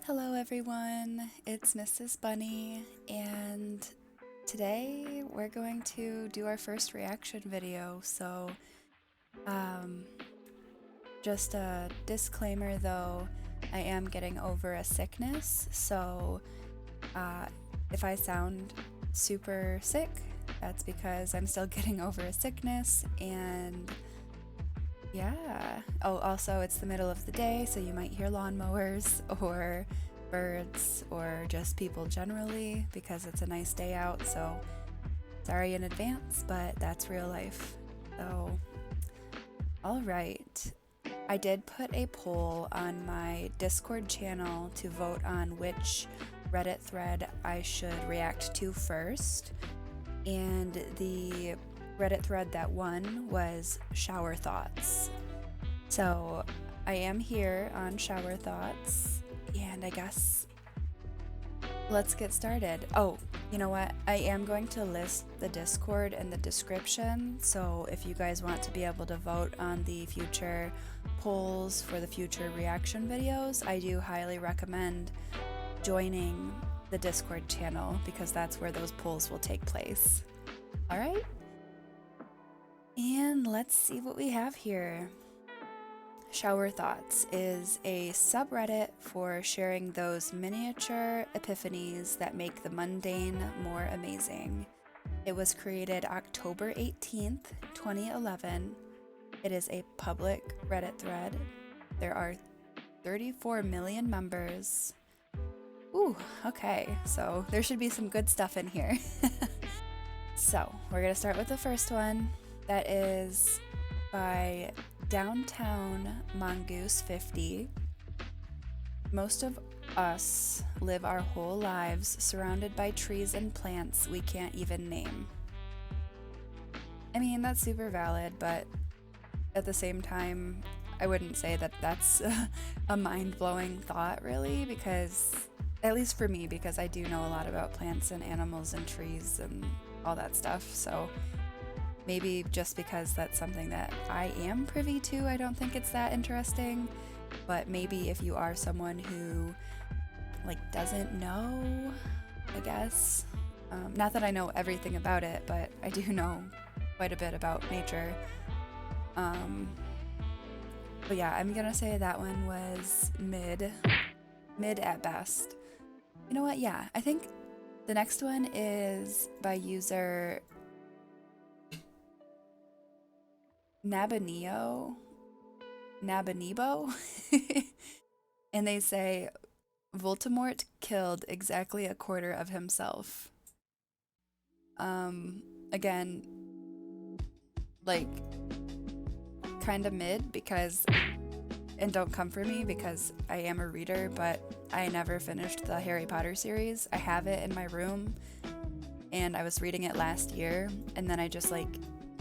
Hello everyone, it's Mrs. Bunny, and today we're going to do our first reaction video. Um, just a disclaimer though, I am getting over a sickness, so if I sound super sick, that's because I'm still getting over a sickness, and yeah. Oh, also, it's the middle of the day, so you might hear lawnmowers or birds or just people generally because it's a nice day out. So, sorry in advance, but that's real life. So, all right. I did put a poll on my Discord channel to vote on which Reddit thread I should react to first. And the Reddit thread that won was Shower Thoughts. So I am here on Shower Thoughts, and I guess let's get started. Oh, you know what? I am going to list the Discord in the description, so if you guys want to be able to vote on the future polls for the future reaction videos, I do highly recommend joining the Discord channel because that's where those polls will take place. All right? And let's see what we have here. Shower Thoughts is a subreddit for sharing those miniature epiphanies that make the mundane more amazing. It was created October 18th, 2011. It is a public Reddit thread. There are 34 million members. Ooh, okay, so there should be some good stuff in here. So, we're gonna start with the first one. That is by Downtown Mongoose 50. Most of us live our whole lives surrounded by trees and plants we can't even name. I mean, that's super valid, but at the same time, I wouldn't say that that's a mind-blowing thought, really, because, at least for me, because I do know a lot about plants and animals and trees and all that stuff, so maybe just because that's something that I am privy to, I don't think it's that interesting. But maybe if you are someone who doesn't know, I guess. Not that I know everything about it, but I do know quite a bit about nature. But yeah, I'm gonna say that one was mid at best. You know what? Yeah, I think the next one is by user Nabanibo, and they say Voldemort killed exactly a quarter of himself. Again, kind of mid because, and don't come for me because I am a reader, but I never finished the Harry Potter series. I have it in my room, and I was reading it last year, and then I just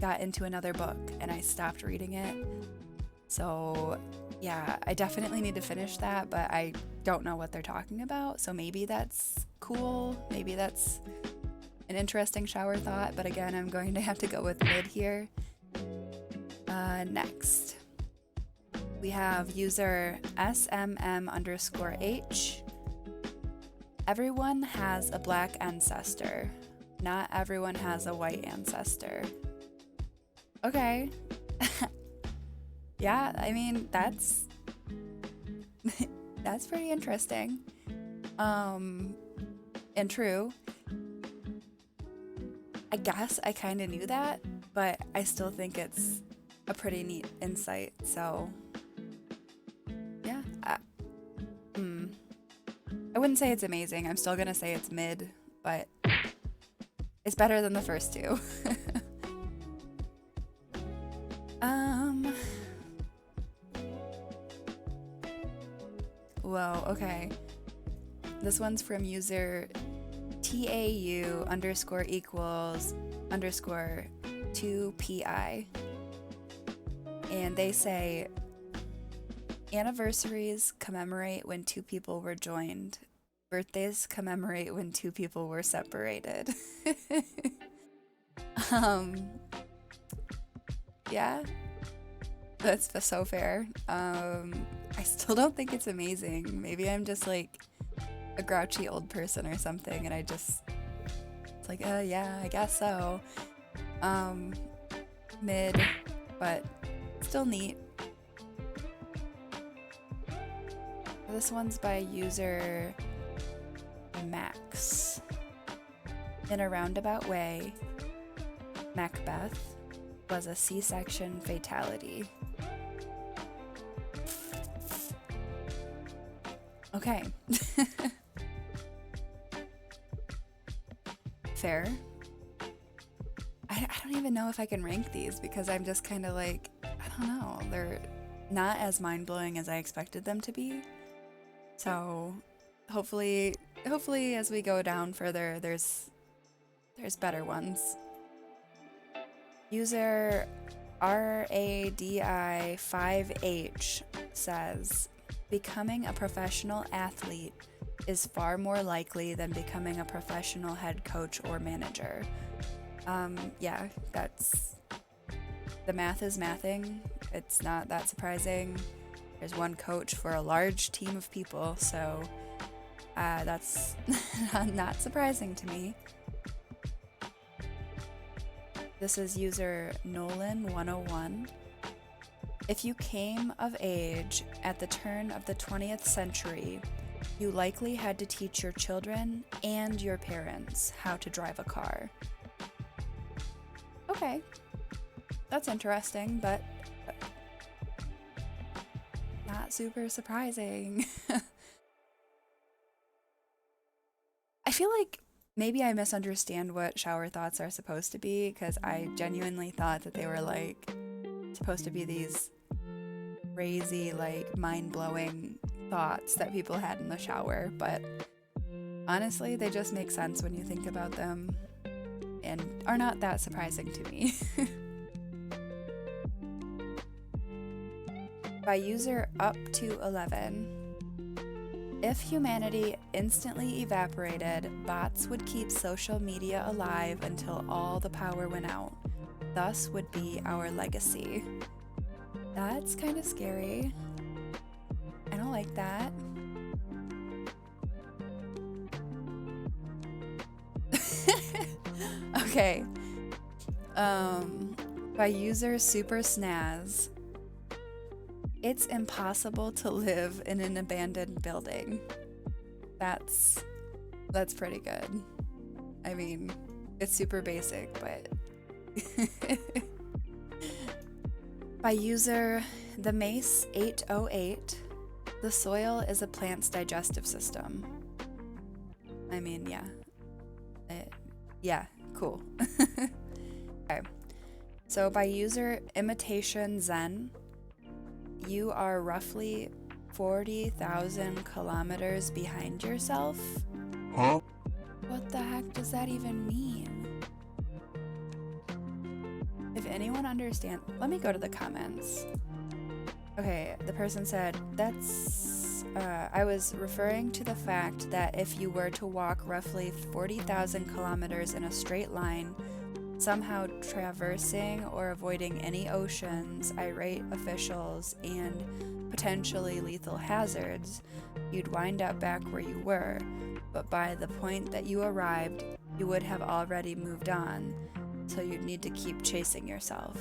got into another book and I stopped reading it. So yeah, I definitely need to finish that, but I don't know what they're talking about. So maybe that's cool. Maybe that's an interesting shower thought. But again, I'm going to have to go with mid here. Next, we have user SMM_H. Everyone has a black ancestor. Not everyone has a white ancestor. Okay. Yeah, I mean, that's that's pretty interesting. And true. I guess I kind of knew that, but I still think it's a pretty neat insight. So, yeah. I wouldn't say it's amazing. I'm still gonna say it's mid, but it's better than the first two. Whoa, okay. This one's from user TAU_equals_2PI. And they say, anniversaries commemorate when two people were joined. Birthdays commemorate when two people were separated. Yeah, that's so fair. I still don't think it's amazing. Maybe I'm just a grouchy old person or something, and it's like, yeah, I guess so. Mid, but still neat. This one's by user Max. In a roundabout way, Macbeth was a C-section fatality. Okay. Fair. I don't even know if I can rank these because I'm just kind of like, I don't know. They're not as mind-blowing as I expected them to be. So hopefully as we go down further, there's better ones. User RADI5H says, becoming a professional athlete is far more likely than becoming a professional head coach or manager. Yeah, the math is mathing. It's not that surprising. There's one coach for a large team of people, so that's not surprising to me. This is user Nolan101. If you came of age at the turn of the 20th century, you likely had to teach your children and your parents how to drive a car. Okay, that's interesting, but not super surprising. I feel like maybe I misunderstand what shower thoughts are supposed to be, because I genuinely thought that they were like supposed to be these crazy, like mind-blowing thoughts that people had in the shower, but honestly they just make sense when you think about them and are not that surprising to me. By user up to 11. If humanity instantly evaporated, bots would keep social media alive until all the power went out. Thus would be our legacy. That's kind of scary. I don't like that. Okay. By user Super Snaz. It's impossible to live in an abandoned building. That's pretty good. I mean, it's super basic, but by user the Mace 808, the soil is a plant's digestive system. I mean, yeah. Yeah, cool. Okay. So by user Imitation Zen, you are roughly 40,000 kilometers behind yourself? Huh? What the heck does that even mean? If anyone understands, let me go to the comments. Okay, the person said, I was referring to the fact that if you were to walk roughly 40,000 kilometers in a straight line, somehow traversing or avoiding any oceans, irate officials, and potentially lethal hazards, you'd wind up back where you were, but by the point that you arrived, you would have already moved on, so you'd need to keep chasing yourself.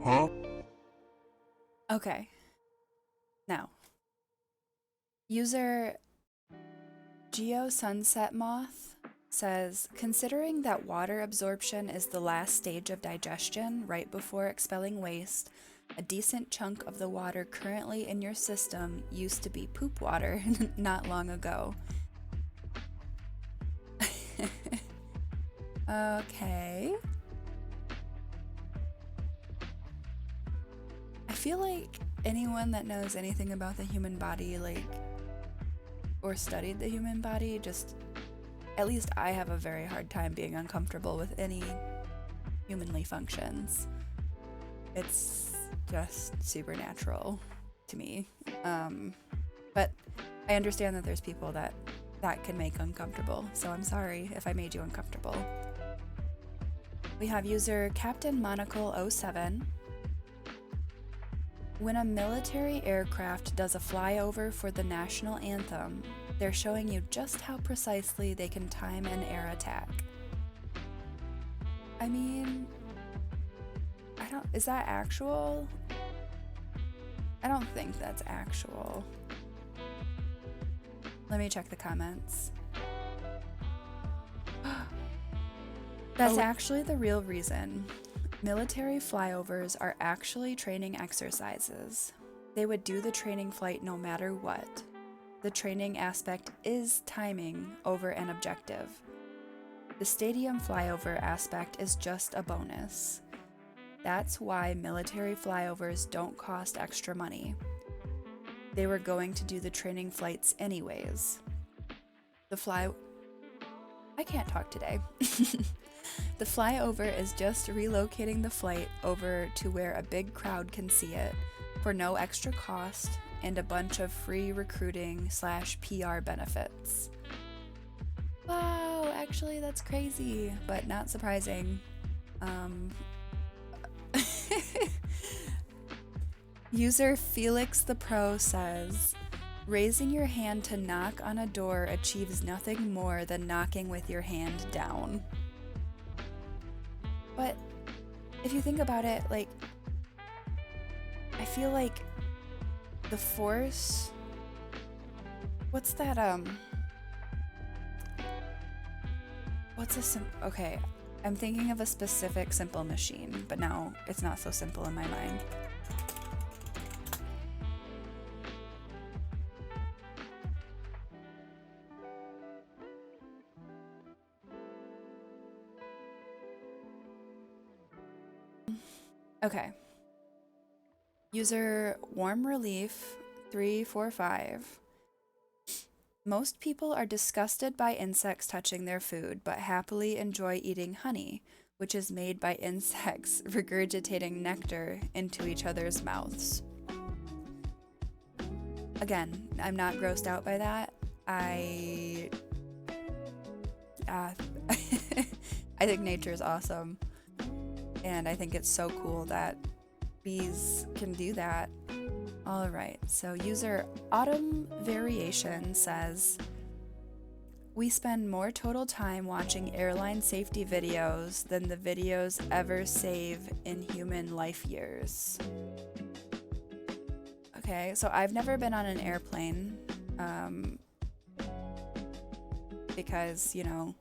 Huh? Okay. Now, user Geo Sunset Moth says, considering that water absorption is the last stage of digestion right before expelling waste, a decent chunk of the water currently in your system used to be poop water not long ago. Okay. I feel like anyone that knows anything about the human body, or studied the human body, at least I have a very hard time being uncomfortable with any humanly functions. It's just supernatural to me. But I understand that there's people that can make uncomfortable, so I'm sorry if I made you uncomfortable. We have user Captain Monocle 07. When a military aircraft does a flyover for the national anthem, they're showing you just how precisely they can time an air attack. I mean, is that actual? I don't think that's actual. Let me check the comments. That's actually the real reason. Military flyovers are actually training exercises. They would do the training flight no matter what. The training aspect is timing over an objective. The stadium flyover aspect is just a bonus. That's why military flyovers don't cost extra money. They were going to do the training flights anyways. I can't talk today. The flyover is just relocating the flight over to where a big crowd can see it for no extra cost and a bunch of free recruiting / PR benefits. Wow, actually that's crazy, but not surprising. User Felix the Pro says, raising your hand to knock on a door achieves nothing more than knocking with your hand down. But if you think about it, like, I feel like the Force, what's that, okay, I'm thinking of a specific simple machine, but now it's not so simple in my mind. Okay. User Warm Relief 345. Most people are disgusted by insects touching their food, but happily enjoy eating honey, which is made by insects regurgitating nectar into each other's mouths. Again, I'm not grossed out by that. I think nature is awesome. And I think it's so cool that bees can do that. All right, so user Autumn Variation says, we spend more total time watching airline safety videos than the videos ever save in human life years. Okay, so I've never been on an airplane because, you know,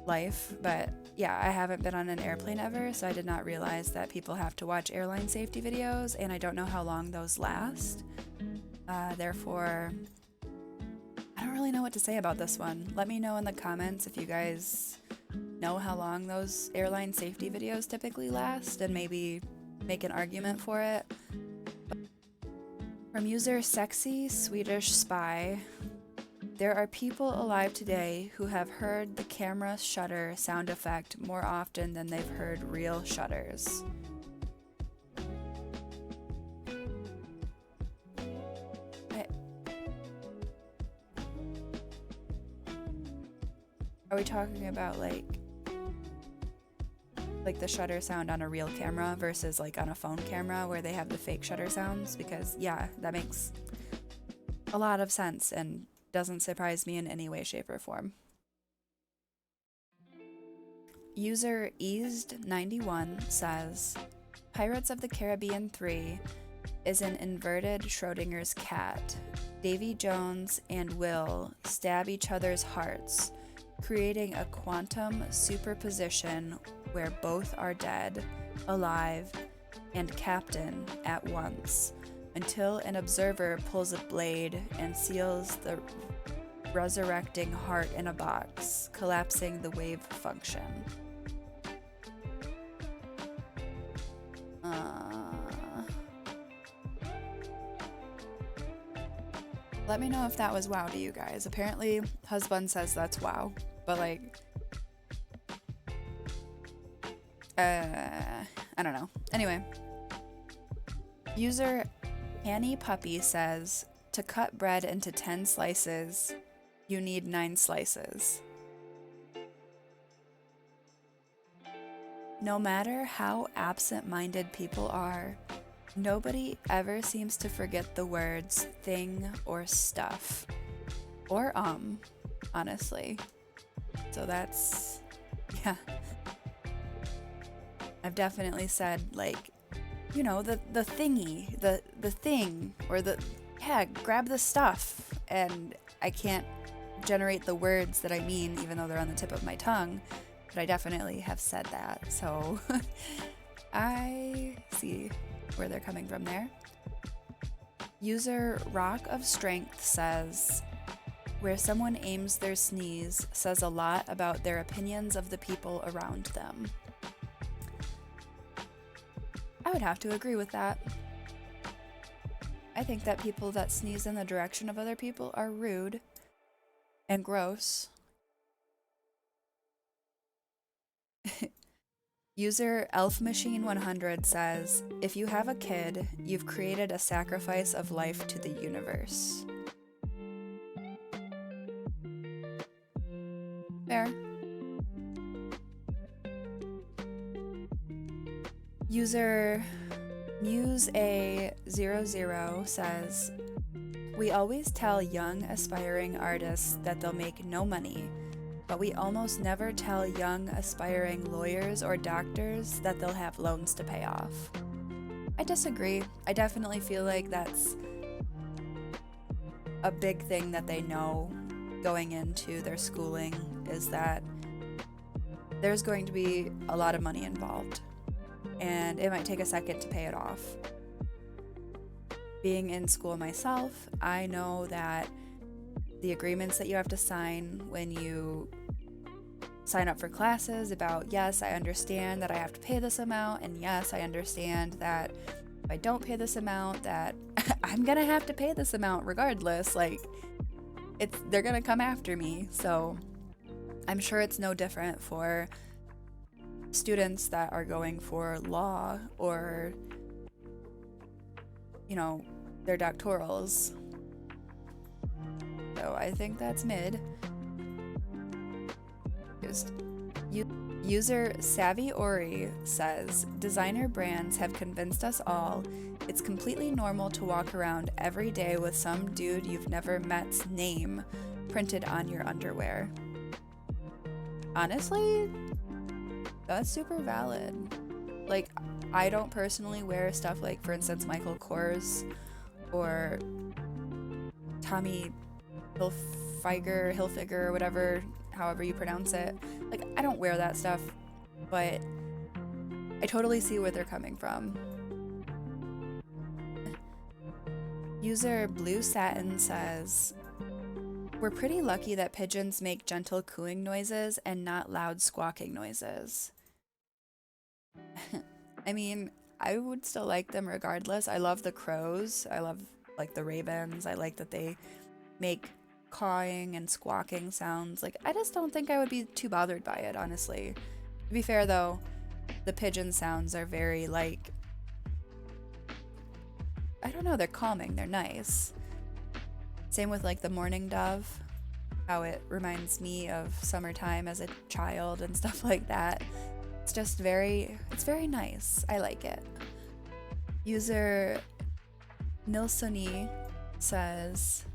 life, but yeah, I haven't been on an airplane ever, so I did not realize that people have to watch airline safety videos, and I don't know how long those last. Therefore, I don't really know what to say about this one. Let me know in the comments if you guys know how long those airline safety videos typically last, and maybe make an argument for it. From user Sexy Swedish Spy, there are people alive today who have heard the camera shutter sound effect more often than they've heard real shutters. Are we talking about like the shutter sound on a real camera versus like on a phone camera where they have the fake shutter sounds? Because yeah, that makes a lot of sense and doesn't surprise me in any way, shape, or form. User Eased91 says, Pirates of the Caribbean 3 is an inverted Schrodinger's cat. Davy Jones and Will stab each other's hearts, creating a quantum superposition where both are dead, alive, and captain at once, until an observer pulls a blade and seals the resurrecting heart in a box, collapsing the wave function. Let me know if that was wow to you guys. Apparently, husband says that's wow, but like, I don't know. Anyway, user Annie Puppy says, to cut bread into 10 slices, you need 9 slices. No matter how absent-minded people are, Nobody ever seems to forget the words thing or stuff. Or honestly. So that's, yeah. I've definitely said, like, you know, the thingy, the thing, or yeah, grab the stuff. And I can't generate the words that I mean, even though they're on the tip of my tongue. But I definitely have said that. So I see where they're coming from there. User Rock of Strength says, where someone aims their sneeze says a lot about their opinions of the people around them. I would have to agree with that. I think that people that sneeze in the direction of other people are rude and gross. User ElfMachine100 says, if you have a kid, you've created a sacrifice of life to the universe. Fair. User MuseA00 says, we always tell young aspiring artists that they'll make no money, but we almost never tell young aspiring lawyers or doctors that they'll have loans to pay off. I disagree. I definitely feel like that's a big thing that they know going into their schooling, is that there's going to be a lot of money involved, and it might take a second to pay it off. Being in school myself, I know that the agreements that you have to sign when you sign up for classes about, yes, I understand that I have to pay this amount, and yes, I understand that if I don't pay this amount, that I'm gonna have to pay this amount regardless. Like, they're gonna come after me. So I'm sure it's no different for students that are going for law or, you know, their doctorals. So I think that's mid. User Savvy Ori says, designer brands have convinced us all it's completely normal to walk around every day with some dude you've never met's name printed on your underwear. Honestly, that's super valid. Like, I don't personally wear stuff like, for instance, Michael Kors or Tommy Hilfiger, whatever, however you pronounce it. Like, I don't wear that stuff, but I totally see where they're coming from. User Blue Satin says, we're pretty lucky that pigeons make gentle cooing noises and not loud squawking noises. I mean, I would still like them regardless. I love the crows. I love, like, the ravens. I like that they make cawing and squawking sounds. Like, I just don't think I would be too bothered by it, honestly. To be fair, though, the pigeon sounds are very, like, I don't know, they're calming, they're nice. Same with, like, the mourning dove, how it reminds me of summertime as a child and stuff like that. It's just it's very nice. I like it. User Nilsoni says,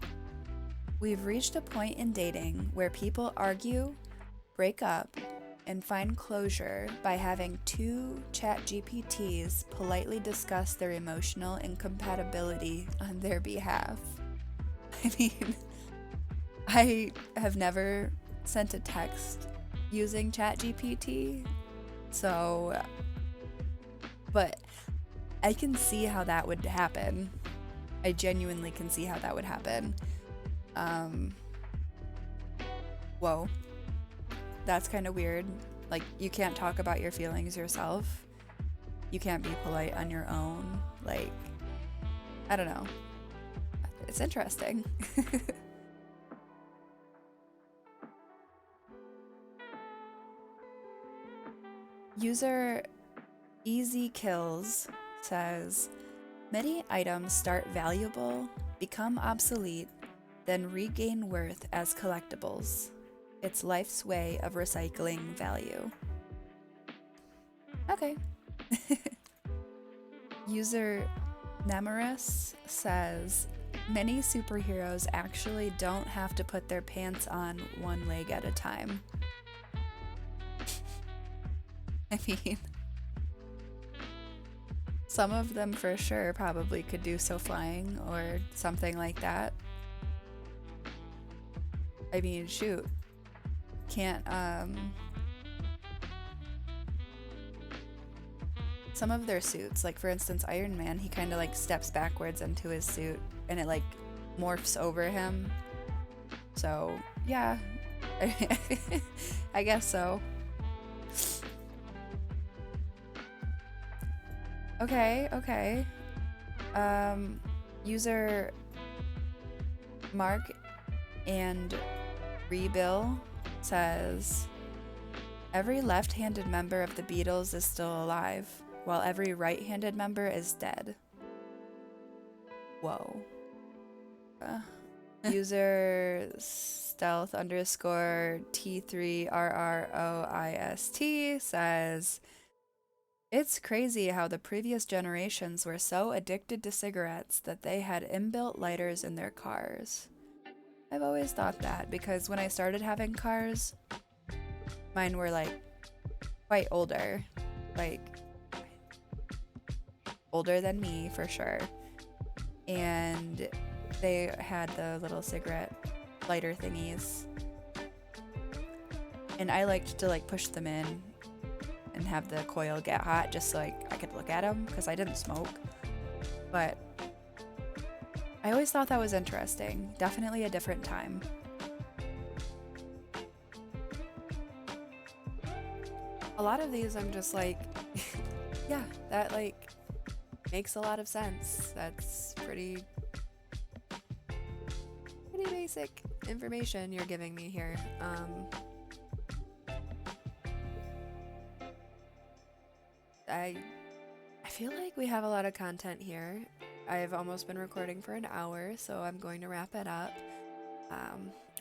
we've reached a point in dating where people argue, break up, and find closure by having two ChatGPTs politely discuss their emotional incompatibility on their behalf. I mean, I have never sent a text using ChatGPT, so, but I can see how that would happen. I genuinely can see how that would happen. Whoa. That's kind of weird. Like, you can't talk about your feelings yourself. You can't be polite on your own. Like, I don't know. It's interesting. User Easy Kills says, many items start valuable, become obsolete, then regain worth as collectibles. It's life's way of recycling value. Okay. User Nemeris says, many superheroes actually don't have to put their pants on one leg at a time. I mean, some of them for sure probably could do so flying or something like that. I mean, shoot. Can't, some of their suits, like for instance Iron Man, he kind of like steps backwards into his suit and it like morphs over him. So yeah, I guess so. Okay. User Mark and Rebill says, every left-handed member of the Beatles is still alive, while every right-handed member is dead. Whoa. User stealth underscore T3RROIST says, it's crazy how the previous generations were so addicted to cigarettes that they had inbuilt lighters in their cars. I've always thought that because when I started having cars, mine were like quite older, like older than me for sure, and they had the little cigarette lighter thingies, and I liked to like push them in and have the coil get hot just so like I could look at them because I didn't smoke. But I always thought that was interesting. Definitely a different time. A lot of these I'm just like, yeah, that like makes a lot of sense. That's pretty basic information you're giving me here. I feel like we have a lot of content here. I've almost been recording for an hour, so I'm going to wrap it up.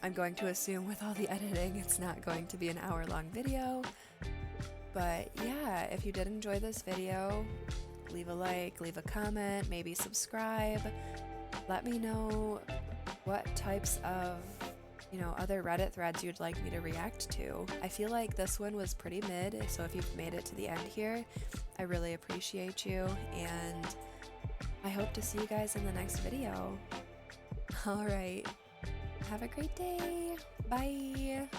I'm going to assume with all the editing it's not going to be an hour-long video. But yeah, if you did enjoy this video, leave a like, leave a comment, maybe subscribe. Let me know what types of, other Reddit threads you'd like me to react to. I feel like this one was pretty mid, so if you've made it to the end here, I really appreciate you, and I hope to see you guys in the next video. Alright, have a great day. Bye.